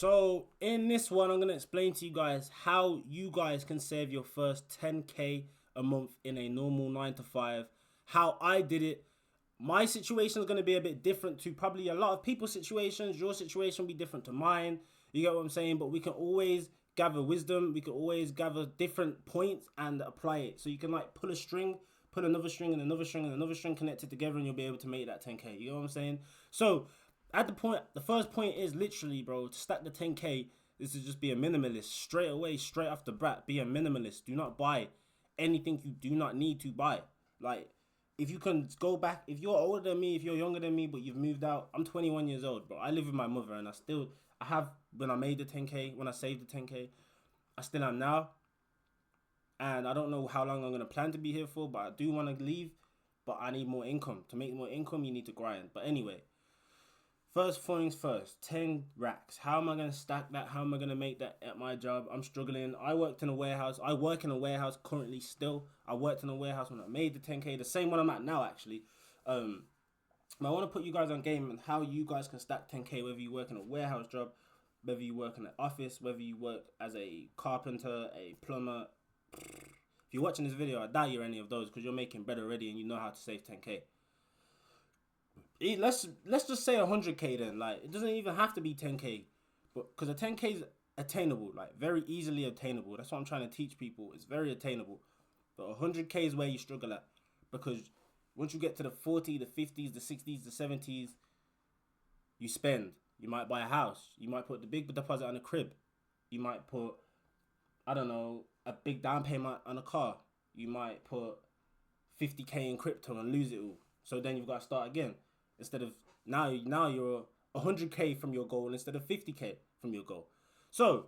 So in this one, I'm gonna explain to you guys how you guys can save your first 10k a month in a normal 9 to 5. How I did it. My situation is gonna be a bit different to probably a lot of people's situations. Your situation will be different to mine. You get what I'm saying? But we can always gather wisdom. We can always gather different points and apply it. So you can like pull a string, put another string and another string and another string connected together, and you'll be able to make that 10k. You know what I'm saying? So at the first point is literally, bro, to stack the 10k. This is just be a minimalist straight away, straight off the bat. Be a minimalist. Do not buy anything you do not need to buy. Like, if you can go back, if you're older than me, if you're younger than me, but you've moved out, I'm 21 years old, bro. I live with my mother, and I have, when I made the 10k, when I saved the 10k, I still am now. And I don't know how long I'm going to plan to be here for, but I do want to leave. But I need more income. To make more income, you need to grind. But anyway, first things first, 10 racks. How am I going to stack that? How am I going to make that at my job? I'm struggling. I work in a warehouse currently still. I worked in a warehouse when I made the 10k, the same one I'm at now actually. But I want to put you guys on game and how you guys can stack 10k, whether you work in a warehouse job, whether you work in an office, whether you work as a carpenter, a plumber. If you're watching this video, I doubt you're any of those because you're making bread already and you know how to save 10k. Let's just say 100k then. Like, it doesn't even have to be 10k, but because a 10k is attainable, like very easily obtainable. That's what I'm trying to teach people. It's very attainable, but 100k is where you struggle at, because once you get to the 40, the 50s, the 60s, the 70s, you spend. You might buy a house. You might put the big deposit on a crib. You might put, I don't know, a big down payment on a car. You might put 50k in crypto and lose it all. So then you've got to start again. Instead of now you're 100k from your goal instead of 50k from your goal. So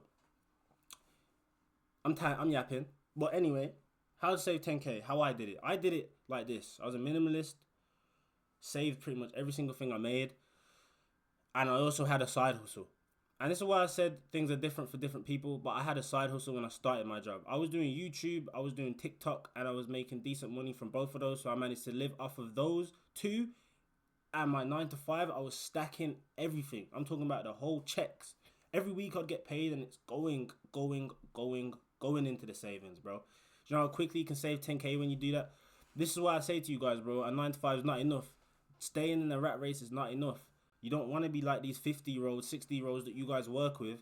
I'm yapping. But anyway, how to save 10k? How I did it? I did it like this. I was a minimalist. Saved pretty much every single thing I made. And I also had a side hustle. And this is why I said things are different for different people, but I had a side hustle when I started my job. I was doing YouTube, I was doing TikTok, and I was making decent money from both of those, so I managed to live off of those two. And my 9 to 5, I was stacking everything. I'm talking about the whole checks. Every week I'd get paid, and it's going into the savings, bro. Do you know how quickly you can save 10k when you do that? This is why I say to you guys, bro, a 9 to 5 is not enough. Staying in the rat race is not enough. You don't want to be like these 50-year-olds, 60-year-olds that you guys work with,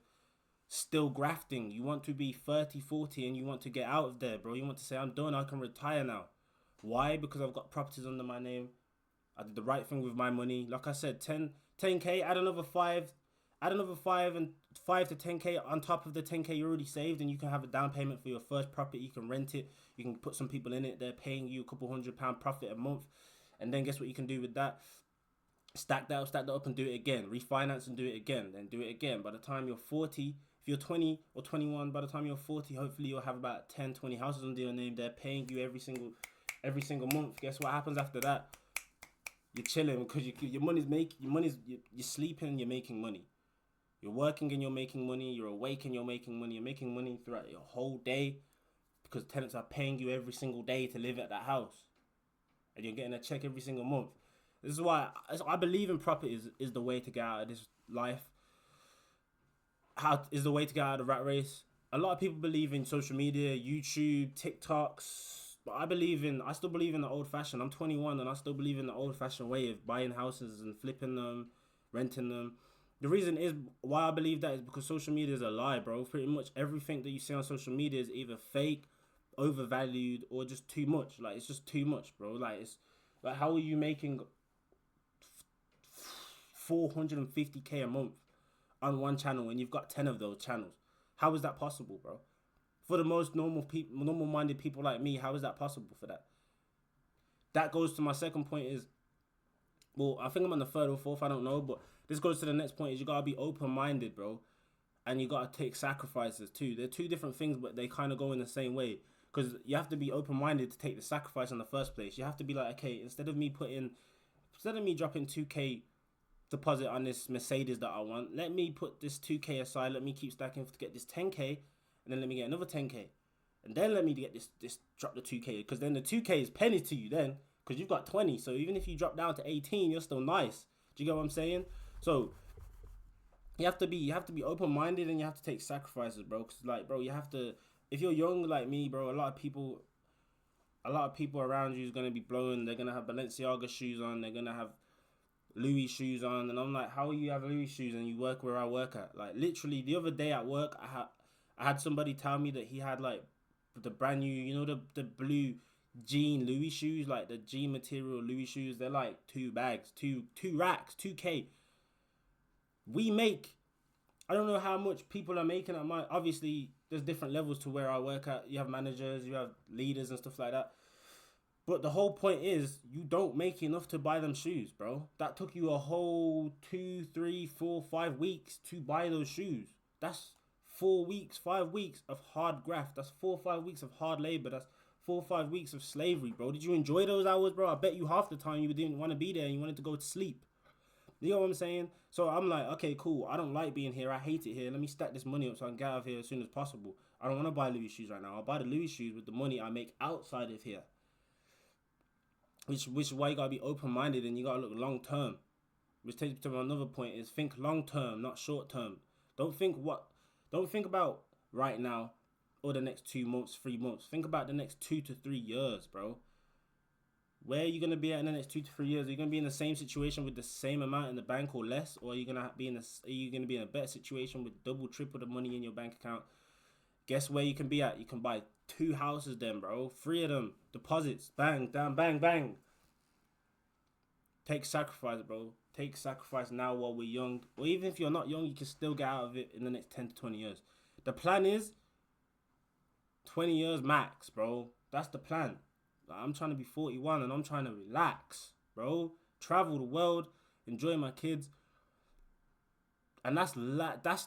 still grafting. You want to be 30, 40, and you want to get out of there, bro. You want to say, I'm done, I can retire now. Why? Because I've got properties under my name. I did the right thing with my money. Like I said, 10k, add another 5 and 5 to 10k on top of the 10k you already saved, and you can have a down payment for your first property. You can rent it. You can put some people in it. They're paying you a couple £100 profit a month. And then guess what you can do with that? Stack that up and do it again. Refinance and do it again. Then do it again. By the time you're 40, if you're 20 or 21, by the time you're 40, hopefully you'll have about 10, 20 houses under your name. They're paying you every single month. Guess what happens after that? You're chilling because you're sleeping and you're making money. You're working and you're making money. You're awake and you're making money. You're making money throughout your whole day because tenants are paying you every single day to live at that house. And you're getting a check every single month. This is why I believe in property is the way to get out of this life. How is the way to get out of the rat race? A lot of people believe in social media, YouTube, TikToks, but I still believe in the old fashioned. I'm 21 and I still believe in the old fashioned way of buying houses and flipping them, renting them. The reason is why I believe that is because social media is a lie, bro. Pretty much everything that you see on social media is either fake, overvalued, or just too much. Like, it's just too much, bro. Like, it's like, how are you making 450k a month on one channel and you've got 10 of those channels? How is that possible, bro? For the most normal minded people like me, how is that possible for that? That goes to my second point is, well, I think I'm on the third or fourth, I don't know, but this goes to the next point is you gotta be open minded, bro, and you gotta take sacrifices too. They're two different things, but they kind of go in the same way, because you have to be open minded to take the sacrifice in the first place. You have to be like, okay, instead of me dropping 2k deposit on this Mercedes that I want, let me put this 2k aside, let me keep stacking to get this 10k, and then let me get another 10k, and then let me get this drop the 2k, because then the 2k is penny to you then, because you've got 20, so even if you drop down to 18, you're still nice. Do you get what I'm saying? So you have to be open minded, and you have to take sacrifices, bro. Cause like, bro, you have to. If you're young like me, bro, a lot of people around you is gonna be blowing. They're gonna have Balenciaga shoes on. They're gonna have Louis shoes on, and I'm like, how you have Louis shoes and you work where I work at? Like literally, the other day at work, I had somebody tell me that he had like the brand new, the blue jean Louis shoes, like the jean material Louis shoes. They're like two bags, two racks, 2K. We make, I don't know how much people are making at my. Obviously, there's different levels to where I work at. You have managers, you have leaders and stuff like that. But the whole point is, you don't make enough to buy them shoes, bro. That took you a whole 2, 3, 4, 5 weeks to buy those shoes. That's 4 weeks, 5 weeks of hard graft. That's 4 or 5 weeks of hard labor. That's 4 or 5 weeks of slavery, bro. Did you enjoy those hours, bro? I bet you half the time you didn't want to be there and you wanted to go to sleep. You know what I'm saying? So I'm like, okay, cool. I don't like being here. I hate it here. Let me stack this money up so I can get out of here as soon as possible. I don't want to buy Louis shoes right now. I'll buy the Louis shoes with the money I make outside of here. Which is why you gotta be open minded and you gotta look long term. Which takes me to another point: is think long term, not short term. Don't think what, don't think about right now or the next 2 months, 3 months. Think about the next 2 to 3 years, bro. Where are you gonna be at in the next 2 to 3 years? Are you gonna be in the same situation with the same amount in the bank or less, or are you gonna be in a better situation with double, triple the money in your bank account? Guess where you can be at? You can buy 2 houses then, bro. 3 of them. Deposits. Bang, down, bang, bang. Take sacrifice, bro. Take sacrifice now while we're young. Or even if you're not young, you can still get out of it in the next 10 to 20 years. The plan is 20 years max, bro. That's the plan. Like, I'm trying to be 41 and I'm trying to relax, bro. Travel the world, enjoy my kids. And that's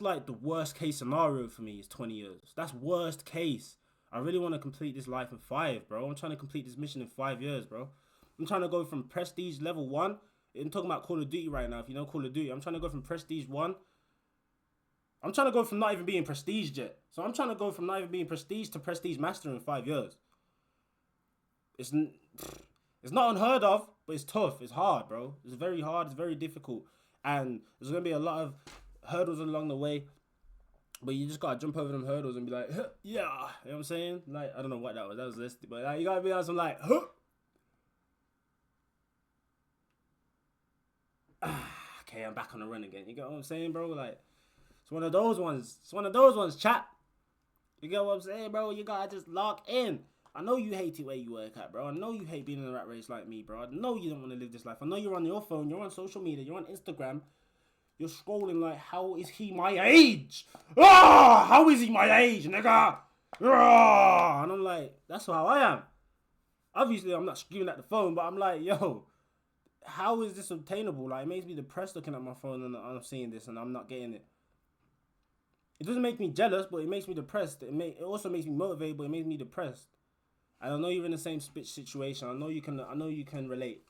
like the worst case scenario for me is 20 years. That's worst case. I really want to complete this life in 5, bro. I'm trying to complete this mission in 5 years, bro. I'm trying to go from prestige level 1. I'm talking about Call of Duty right now. If you know Call of Duty, I'm trying to go from prestige 1. I'm trying to go from not even being prestige yet. So I'm trying to go from not even being prestige to prestige master in 5 years. It's not unheard of, but it's tough. It's hard, bro. It's very hard. It's very difficult. And there's going to be a lot of hurdles along the way. But you just gotta jump over them hurdles and be like, huh, yeah. You know what I'm saying? Like, I don't know what that was. That was listed. But like, you gotta be on some like, huh. Okay, I'm back on the run again. You get what I'm saying, bro? Like, it's one of those ones. It's one of those ones, chat. You get what I'm saying, bro? You gotta just lock in. I know you hate it where you work at, bro. I know you hate being in a rat race like me, bro. I know you don't want to live this life. I know you're on your phone. You're on social media. You're on Instagram. You're scrolling like, how is he my age? Ah, how is he my age, nigga? Ah, and I'm like, that's how I am. Obviously, I'm not screaming at the phone, but I'm like, yo, how is this obtainable? Like, it makes me depressed looking at my phone and I'm seeing this and I'm not getting it. It doesn't make me jealous, but it makes me depressed. It also makes me motivated, but it makes me depressed. And I know you're in the same situation. I know you can relate.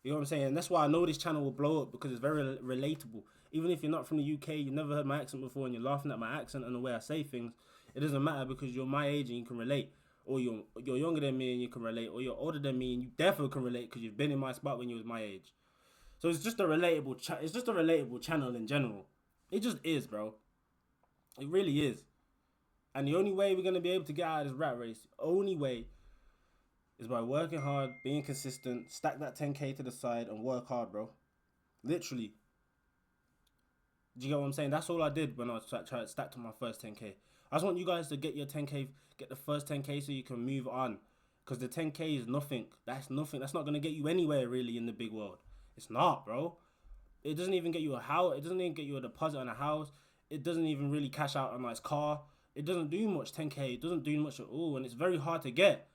You know what I'm saying? That's why I know this channel will blow up, because it's very relatable. Even if you're not from the UK, you've never heard my accent before, and you're laughing at my accent and the way I say things, it doesn't matter, because you're my age and you can relate. Or you're younger than me and you can relate. Or you're older than me and you definitely can relate, because you've been in my spot when you was my age. So it's just a relatable it's just a relatable channel in general. It just is, bro. It really is. And the only way we're going to be able to get out of this rat race, only way, is by working hard, being consistent, stack that 10K to the side and work hard, bro. Literally. Do you get what I'm saying? That's all I did when I was trying to stack to my first 10K. I just want you guys to get your 10K, get the first 10K so you can move on. Because the 10K is nothing. That's nothing. That's not going to get you anywhere really in the big world. It's not, bro. It doesn't even get you a house. It doesn't even get you a deposit on a house. It doesn't even really cash out a nice car. It doesn't do much, 10K. It doesn't do much at all. And it's very hard to get.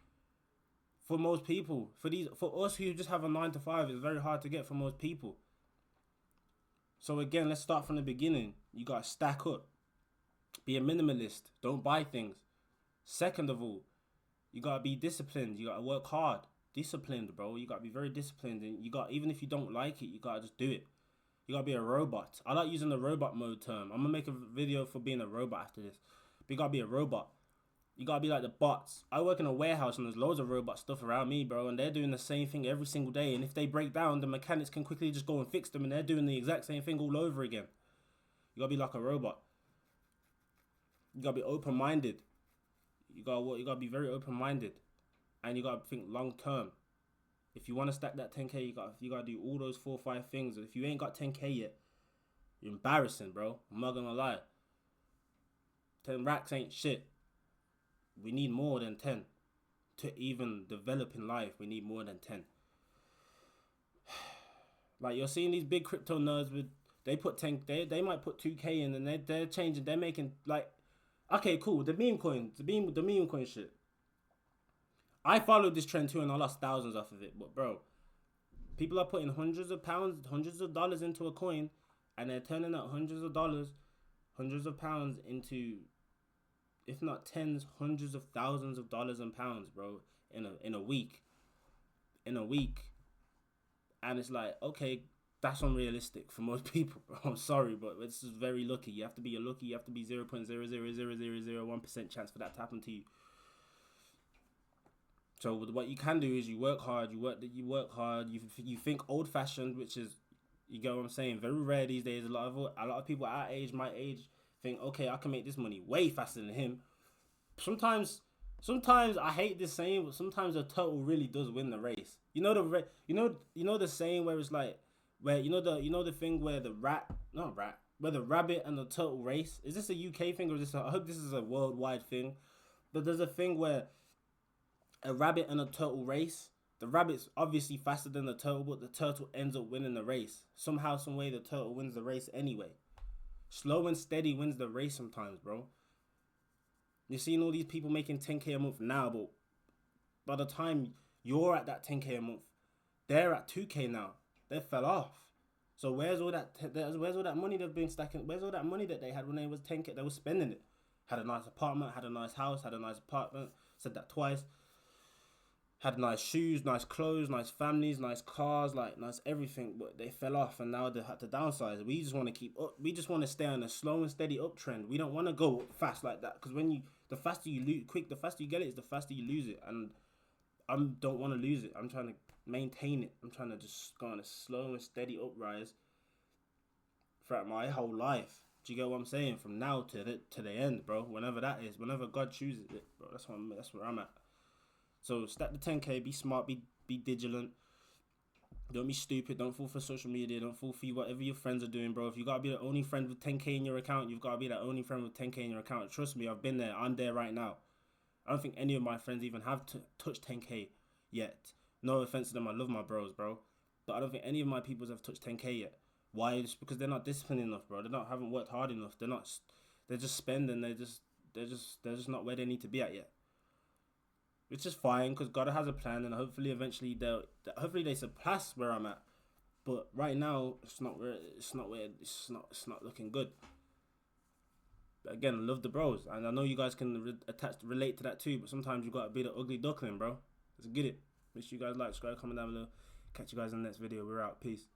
For most people, for us who just have a 9 to 5, it's very hard to get for most people. So again, let's start from the beginning. You gotta stack up. Be a minimalist. Don't buy things. Second of all, you gotta be disciplined. You gotta work hard. Disciplined, bro. You gotta be very disciplined, and even if you don't like it, you gotta just do it. You gotta be a robot. I like using the robot mode term. I'm gonna make a video for being a robot after this. But you gotta be a robot. You gotta be like the bots. I work in a warehouse and there's loads of robot stuff around me, bro, and they're doing the same thing every single day. And if they break down, the mechanics can quickly just go and fix them, and they're doing the exact same thing all over again. You gotta be like a robot. You gotta be open-minded. You gotta be very open-minded, and you gotta think long-term. If you want to stack that 10K, you gotta do all those 4 or 5 things. If you ain't got 10K yet, you're embarrassing, bro. I'm not gonna lie. 10 racks ain't shit. We need more than 10 to even develop in life. We need more than 10. Like, you're seeing these big crypto nerds with, they put 10, they might put 2K in, and they're changing, they're making like, okay, cool. The meme coin, the meme coin shit. I followed this trend too, and I lost thousands off of it. But bro, people are putting hundreds of pounds, hundreds of dollars into a coin, and they're turning that hundreds of dollars, hundreds of pounds into, if not tens, hundreds of thousands of dollars and pounds, bro, in a week. In a week. And it's like, okay, that's unrealistic for most people, bro. I'm sorry, but this is very lucky. You have to be lucky. You have to be 0.00001% chance for that to happen to you. So what you can do is you work hard. You work hard. You think old fashioned, which is, you get what I'm saying, very rare these days. A lot of people our age, my age, think, okay, I can make this money way faster than him. Sometimes I hate this saying, but sometimes the turtle really does win the race. You know the saying where it's like, where you know the thing where the where the rabbit and the turtle race. Is this a UK thing, or is this I hope this is a worldwide thing? But there's a thing where a rabbit and a turtle race. The rabbit's obviously faster than the turtle, but the turtle ends up winning the race. Somehow, some way, the turtle wins the race anyway. Slow and steady wins the race sometimes, bro. You're seeing all these people making 10K a month now, but by the time you're at that 10K a month, they're at 2K now. They fell off. So where's all that money they've been stacking? Where's all that money that they had when they was 10K? They were spending it. Had a nice apartment, had a nice house, had a nice apartment. Said that twice. Had nice shoes, nice clothes, nice families, nice cars, like nice everything, but they fell off and now they had to downsize. We just want to keep up. We just want to stay on a slow and steady uptrend. We don't want to go fast like that, because the faster you lose, the faster you get it is the faster you lose it. And I don't want to lose it. I'm trying to maintain it. I'm trying to just go on a slow and steady uprise throughout my whole life. Do you get what I'm saying? From now to the end, bro. Whenever that is, whenever God chooses it, bro. That's where I'm at. So stack the 10K, be smart, be vigilant. Don't be stupid. Don't fall for social media. Don't fall for whatever your friends are doing, bro. If you gotta be the only friend with 10K in your account, you've gotta be that only friend with 10K in your account. Trust me, I've been there. I'm there right now. I don't think any of my friends even have touched 10K yet. No offense to them, I love my bros, bro. But I don't think any of my peoples have touched 10K yet. Why? Just because they're not disciplined enough, bro. Haven't worked hard enough. They're just spending. They're just not where they need to be at yet. Which is fine, because God has a plan, and hopefully eventually they surpass where I'm at. But right now it's not looking good. But again, love the bros, and I know you guys can relate to that too. But sometimes you gotta be the ugly duckling, bro. Let's get it. Make sure you guys like, subscribe, comment down below. Catch you guys in the next video. We're out. Peace.